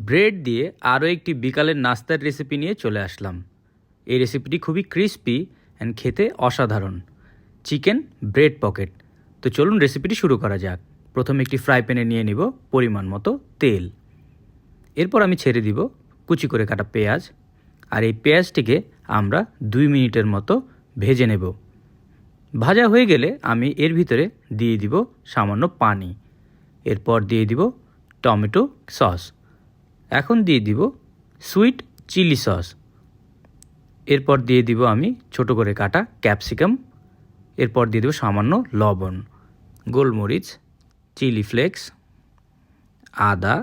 Bread দিয়ে আরও একটি বিকালের নাস্তার রেসিপি নিয়ে চলে আসলাম। এই রেসিপিটি খুবই ক্রিস্পি অ্যান্ড খেতে অসাধারণ। Chicken bread pocket. তো চলুন রেসিপিটি শুরু করা যাক। প্রথমে একটি ফ্রাই প্যানে নিয়ে নিব পরিমাণ মতো তেল। এরপর আমি ছেড়ে দিব কুচি করে কাটা পেঁয়াজ, আর এই পেঁয়াজটিকে আমরা 2 মিনিটের মতো ভেজে নেব। ভাজা হয়ে গেলে আমি এর ভিতরে দিয়ে দিব সামান্য পানি। এরপর দিয়ে দিব টমেটো সস। এখন দিয়ে দিব সুইট চিলি সস। এরপর দিয়ে দিব আমি ছোট করে কাটা ক্যাপসিকাম। এরপর দিয়ে দেব সামান্য লবণ, গোলমরিচ, চিলি ফ্লেক্স, আদা,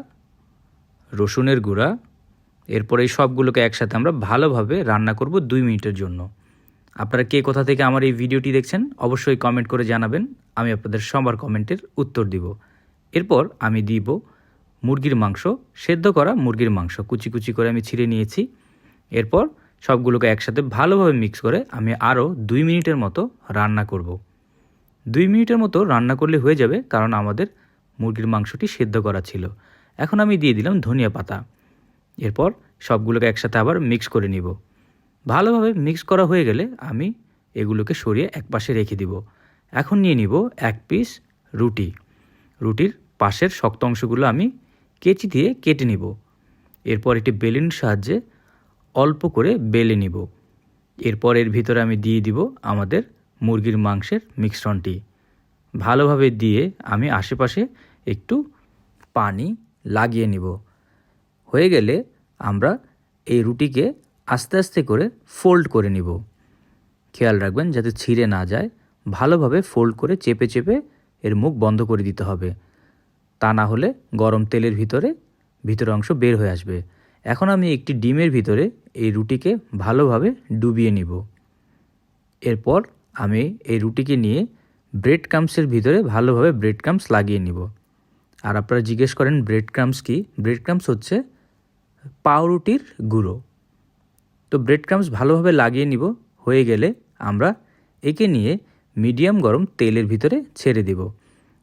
রসুনের গুঁড়া। এরপর এই সবগুলোকে একসাথে আমরা ভালোভাবে রান্না করব 2 মিনিটের জন্য। আপনারা কে কোথা থেকে আমার এই ভিডিওটি দেখছেন অবশ্যই কমেন্ট করে জানাবেন, আমি আপনাদের সবার কমেন্টের উত্তর দিব। এরপর আমি দিব মুরগির মাংস, সেদ্ধ করা মুরগির মাংস কুচি কুচি করে আমি ছিঁড়ে নিয়েছি। এরপর সবগুলোকে একসাথে ভালোভাবে মিক্স করে আমি আরও 2 মিনিটের মতো রান্না করব। 2 মিনিটের মতো রান্না করলে হয়ে যাবে, কারণ আমাদের মুরগির মাংসটি সেদ্ধ করা ছিল। এখন আমি দিয়ে দিলাম ধনিয়া পাতা। এরপর সবগুলোকে একসাথে আবার মিক্স করে নিব। ভালোভাবে মিক্স করা হয়ে গেলে আমি এগুলোকে সরিয়ে একপাশে রেখে দিব। এখন নিয়ে নিব 1 পিস রুটি। রুটির পাশের শক্ত অংশগুলো আমি কেচি দিয়ে কেটে নিব। এরপর একটি বেলুনের সাহায্যে অল্প করে বেলে নিব। এরপর এর ভিতরে আমি দিয়ে দিব আমাদের মুরগির মাংসের মিশ্রণটি। ভালোভাবে দিয়ে আমি আশেপাশে একটু পানি লাগিয়ে নিব। হয়ে গেলে আমরা এই রুটিকে আস্তে আস্তে করে ফোল্ড করে নিব। খেয়াল রাখবেন যাতে ছিঁড়ে না যায়। ভালোভাবে ফোল্ড করে চেপে চেপে এর মুখ বন্ধ করে দিতে হবে, তা না হলে গরম তেলের ভিতরের অংশ বের হয়ে আসবে। এখন আমি একটি ডিমের ভিতরে এই রুটিকে ভালোভাবে ডুবিয়ে নিব। এরপর আমি এই রুটিকে নিয়ে ব্রেড ক্রাম্বসের ভিতরে ভালোভাবে ব্রেড ক্রাম্বস লাগিয়ে নিব। আর আপনারা জিজ্ঞেস করেন ব্রেড ক্রাম্বস কি? ব্রেড ক্রাম্বস হচ্ছে পাউরুটির গুঁড়ো। তো ব্রেড ক্রাম্বস ভালোভাবে লাগিয়ে নিব। হয়ে গেলে আমরা একে নিয়ে মিডিয়াম গরম তেলের ভিতরে ছেড়ে দিব।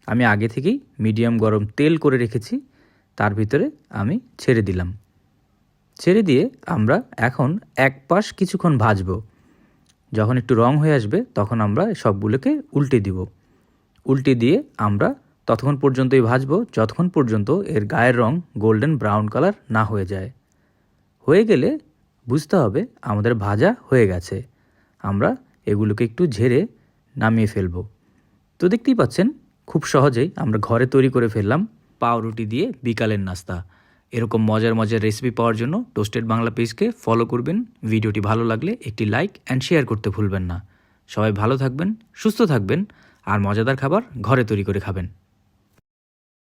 আমি আগে থেকেই মিডিয়াম গরম তেল করে রেখেছি, তার ভিতরে আমি ছেড়ে দিলাম। ছেড়ে দিয়ে আমরা এখন এক পাশ কিছুক্ষণ ভাজবো। যখন একটু রং হয়ে আসবে তখন আমরা সবগুলোকে উল্টে দিব। উল্টে দিয়ে আমরা ততক্ষণ পর্যন্তই ভাজবো যতক্ষণ পর্যন্ত এর গায়ের রং গোল্ডেন ব্রাউন কালার না হয়ে যায়। হয়ে গেলে বুঝতে হবে আমাদের ভাজা হয়ে গেছে। আমরা এগুলোকে একটু ঝেড়ে নামিয়ে ফেলবো। তো দেখতেই পাচ্ছেন খুব সহজেই আমরা ঘরে তৈরি করে ফেললাম পাউরুটি দিয়ে বিকালের নাস্তা। এরকম মজার মজার রেসিপি পাওয়ার জন্য টোস্টেড বাংলা পেজকে ফলো করবেন। ভিডিওটি ভালো লাগলে একটি লাইক অ্যান্ড শেয়ার করতে ভুলবেন না। সবাই ভালো থাকবেন, সুস্থ থাকবেন, আর মজাদার খাবার ঘরে তৈরি করে খাবেন।